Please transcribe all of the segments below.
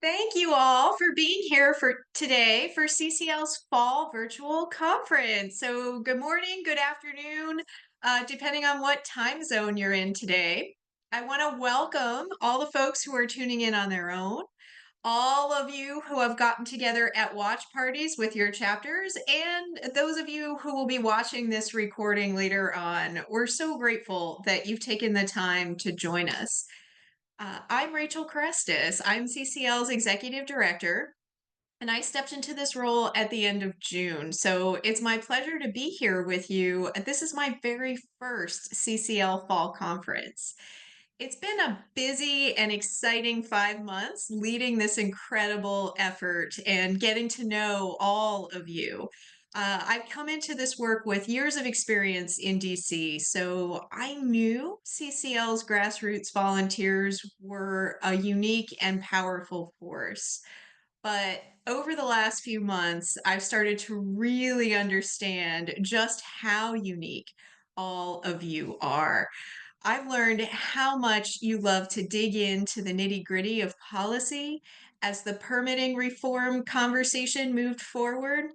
Thank you all for being here for today for CCL's fall virtual conference. So, good morning, good afternoon, depending on what time zone you're in today. I want to welcome all the folks who are tuning in on their own, all of you who have gotten together at watch parties with your chapters, and those of you who will be watching this recording later on. We're so grateful that you've taken the time to join us. I'm Rachel Kerestes. I'm CCL's executive director, and I stepped into this role at the end of June. So it's my pleasure to be here with you. This is my very first CCL fall conference. It's been a busy and exciting 5 months leading this incredible effort and getting to know all of you. I've come into this work with years of experience in DC, so I knew CCL's grassroots volunteers were a unique and powerful force. But over the last few months, I've started to really understand just how unique all of you are. I've learned how much you love to dig into the nitty-gritty of policy as the permitting reform conversation moved forward.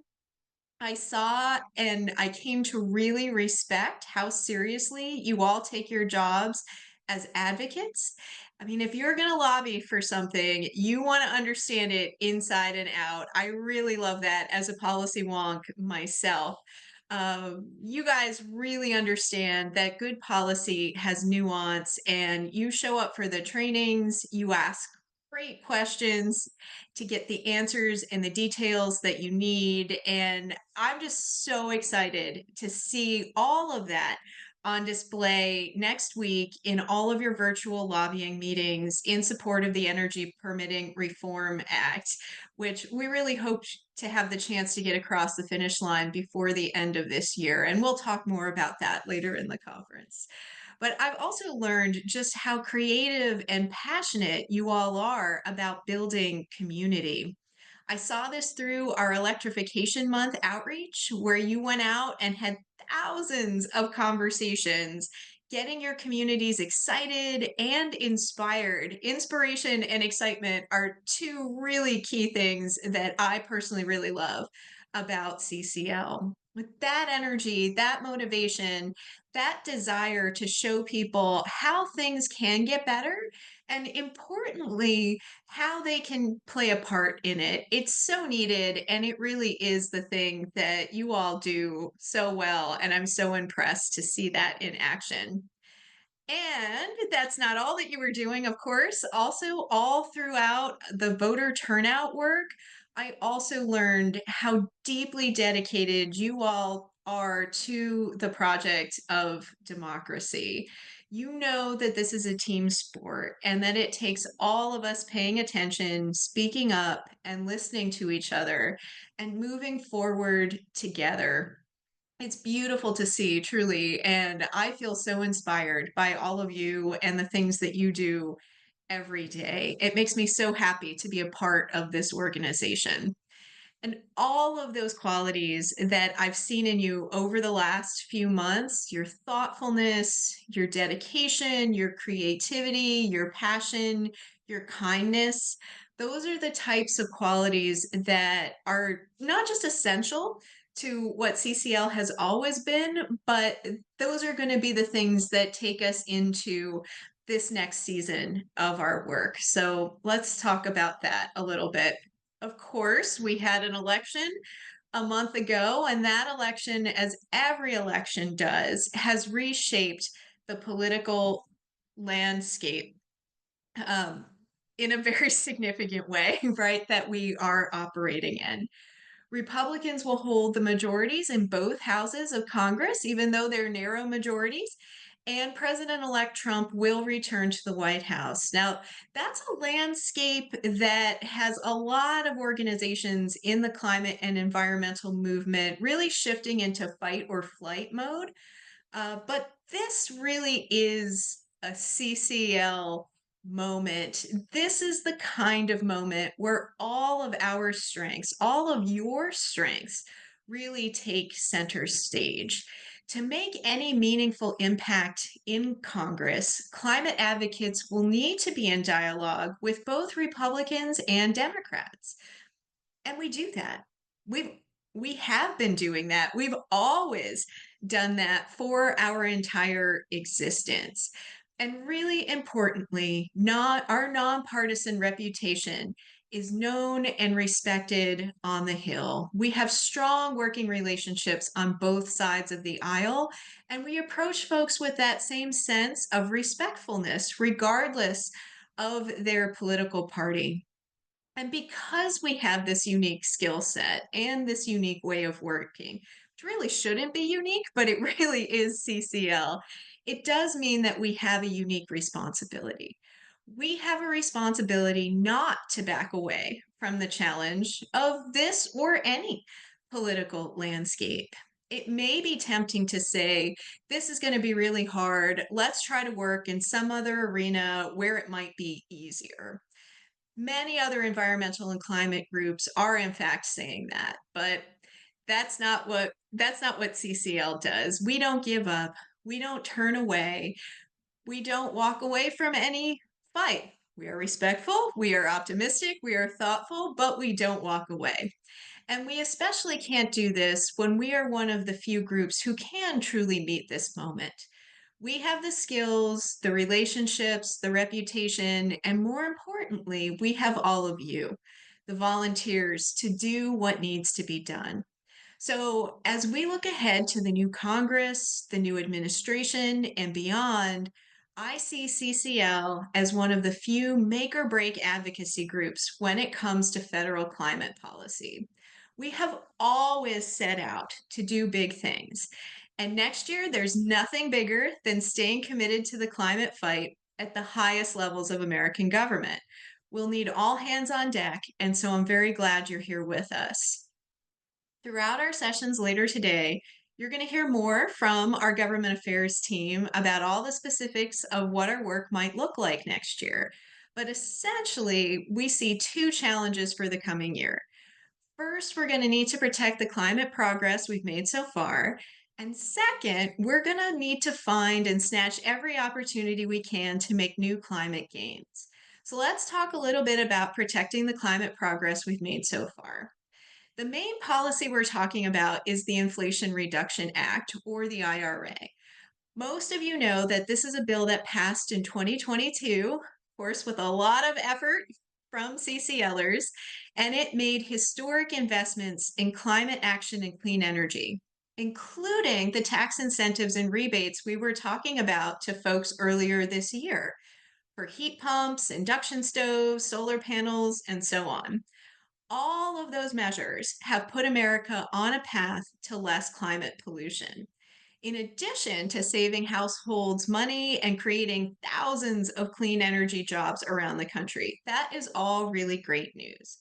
I saw and I came to really respect how seriously you all take your jobs as advocates. I mean, if you're going to lobby for something, you want to understand it inside and out. I really love that as a policy wonk myself. You guys really understand that good policy has nuance, and you show up for the trainings, you ask great questions to get the answers and the details that you need. And I'm just so excited to see all of that on display next week in all of your virtual lobbying meetings in support of the Energy Permitting Reform Act, which we really hope to have the chance to get across the finish line before the end of this year. And we'll talk more about that later in the conference. But I've also learned just how creative and passionate you all are about building community. I saw this through our Electrification Month outreach, where you went out and had thousands of conversations, getting your communities excited and inspired. Inspiration and excitement are two really key things that I personally really love about CCL. With that energy, that motivation, that desire to show people how things can get better, and importantly, how they can play a part in it. It's so needed, and it really is the thing that you all do so well. And I'm so impressed to see that in action. And that's not all that you were doing, of course. Also, all throughout the voter turnout work, I also learned how deeply dedicated you all are to the project of democracy. You know that this is a team sport and that it takes all of us paying attention, speaking up, and listening to each other and moving forward together. It's beautiful to see, truly, and I feel so inspired by all of you and the things that you do every day. It makes me so happy to be a part of this organization. And all of those qualities that I've seen in you over the last few months, your thoughtfulness, your dedication, your creativity, your passion, your kindness, those are the types of qualities that are not just essential to what CCL has always been, but those are going to be the things that take us into this next season of our work. So let's talk about that a little bit. Of course, we had an election a month ago, and that election, as every election does, has reshaped the political landscape um, in a very significant way, right, that we are operating in. Republicans will hold the majorities in both houses of Congress, even though they're narrow majorities. And President elect Trump will return to the White House. Now, that's a landscape that has a lot of organizations in the climate and environmental movement really shifting into fight or flight mode. But this really is a CCL moment. This is the kind of moment where all of our strengths, all of your strengths, really take center stage. To make any meaningful impact in Congress, climate advocates will need to be in dialogue with both Republicans and Democrats. And we do that. We've we have been doing that. We've always done that for our entire existence. And really importantly, not our nonpartisan reputation is known and respected on the Hill. We have strong working relationships on both sides of the aisle, and we approach folks with that same sense of respectfulness, regardless of their political party. And because we have this unique skill set and this unique way of working, which really shouldn't be unique, but it really is CCL, it does mean that we have a unique responsibility. We have a responsibility not to back away from the challenge of this or any political landscape. It may be tempting to say, this is going to be really hard. Let's try to work in some other arena where it might be easier. Many other environmental and climate groups are in fact saying that, but that's not what CCL does. We don't give up. We don't turn away. We don't walk away from any fight. We are respectful, we are optimistic, we are thoughtful, but we don't walk away. And we especially can't do this when we are one of the few groups who can truly meet this moment. We have the skills, the relationships, the reputation, and more importantly, we have all of you, the volunteers, to do what needs to be done. So, as we look ahead to the new Congress, the new administration, and beyond, I see CCL as one of the few make or break advocacy groups when it comes to federal climate policy. We have always set out to do big things. And next year, there's nothing bigger than staying committed to the climate fight at the highest levels of American government. We'll need all hands on deck, and so I'm very glad you're here with us. Throughout our sessions later today, you're going to hear more from our government affairs team about all the specifics of what our work might look like next year. But essentially, we see two challenges for the coming year. First, we're going to need to protect the climate progress we've made so far. And second, we're going to need to find and snatch every opportunity we can to make new climate gains. So let's talk a little bit about protecting the climate progress we've made so far. The main policy we're talking about is the Inflation Reduction Act, or the IRA. Most of you know that this is a bill that passed in 2022, of course, with a lot of effort from CCLers, and it made historic investments in climate action and clean energy, including the tax incentives and rebates we were talking about to folks earlier this year for heat pumps, induction stoves, solar panels, and so on. All of those measures have put America on a path to less climate pollution. In addition to saving households money and creating thousands of clean energy jobs around the country. That is all really great news.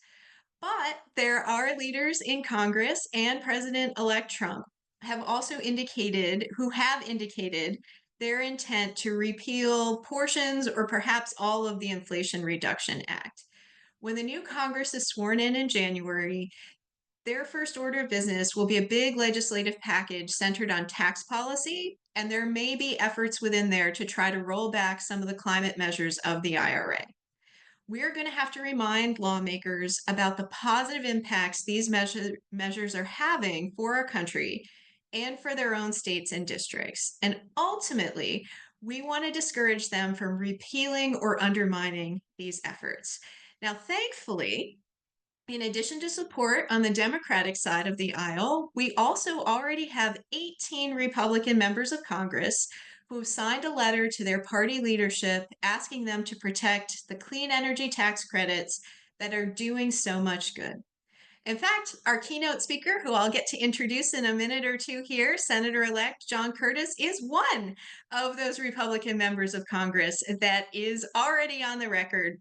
But there are leaders in Congress and President-elect Trump who have indicated their intent to repeal portions or perhaps all of the Inflation Reduction Act. When the new Congress is sworn in January, their first order of business will be a big legislative package centered on tax policy, and there may be efforts within there to try to roll back some of the climate measures of the IRA. We're going to have to remind lawmakers about the positive impacts these measures are having for our country and for their own states and districts. And ultimately, we want to discourage them from repealing or undermining these efforts. Now, thankfully, in addition to support on the Democratic side of the aisle, we also already have 18 Republican members of Congress who have signed a letter to their party leadership asking them to protect the clean energy tax credits that are doing so much good. In fact, our keynote speaker, who I'll get to introduce in a minute or two here, Senator-elect John Curtis, is one of those Republican members of Congress that is already on the record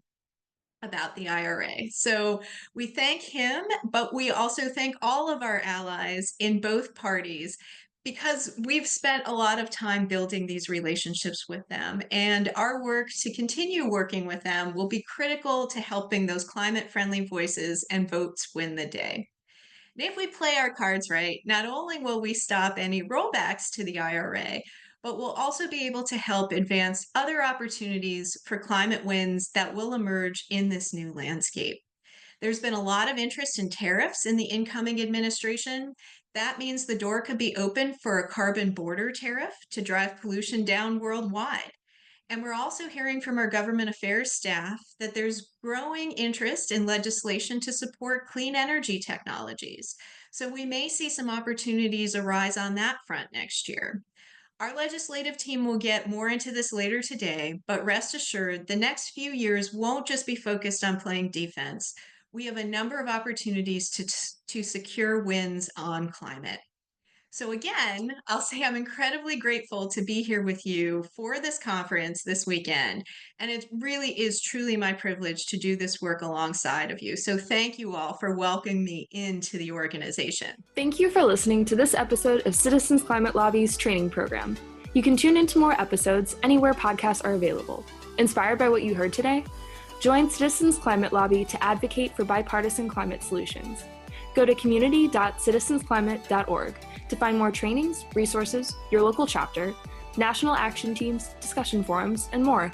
about the IRA. So we thank him, but we also thank all of our allies in both parties because we've spent a lot of time building these relationships with them. And our work to continue working with them will be critical to helping those climate friendly voices and votes win the day. And if we play our cards right, not only will we stop any rollbacks to the IRA, but we'll also be able to help advance other opportunities for climate wins that will emerge in this new landscape. There's been a lot of interest in tariffs in the incoming administration. That means the door could be open for a carbon border tariff to drive pollution down worldwide. And we're also hearing from our government affairs staff that there's growing interest in legislation to support clean energy technologies. So we may see some opportunities arise on that front next year. Our legislative team will get more into this later today, but rest assured, the next few years won't just be focused on playing defense. We have a number of opportunities to secure wins on climate. So again, I'll say I'm incredibly grateful to be here with you for this conference this weekend. And it really is truly my privilege to do this work alongside of you. So thank you all for welcoming me into the organization. Thank you for listening to this episode of Citizens Climate Lobby's training program. You can tune into more episodes anywhere podcasts are available. Inspired by what you heard today? Join Citizens Climate Lobby to advocate for bipartisan climate solutions. Go to community.citizensclimate.org to find more trainings, resources, your local chapter, national action teams, discussion forums, and more.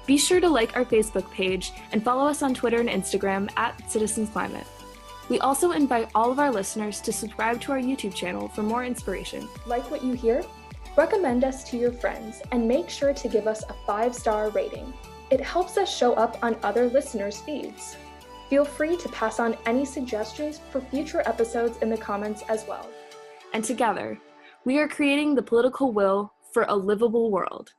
Be sure to like our Facebook page and follow us on Twitter and Instagram @CitizensClimate. We also invite all of our listeners to subscribe to our YouTube channel for more inspiration. Like what you hear? Recommend us to your friends and make sure to give us a 5-star rating. It helps us show up on other listeners' feeds. Feel free to pass on any suggestions for future episodes in the comments as well. And together, we are creating the political will for a livable world.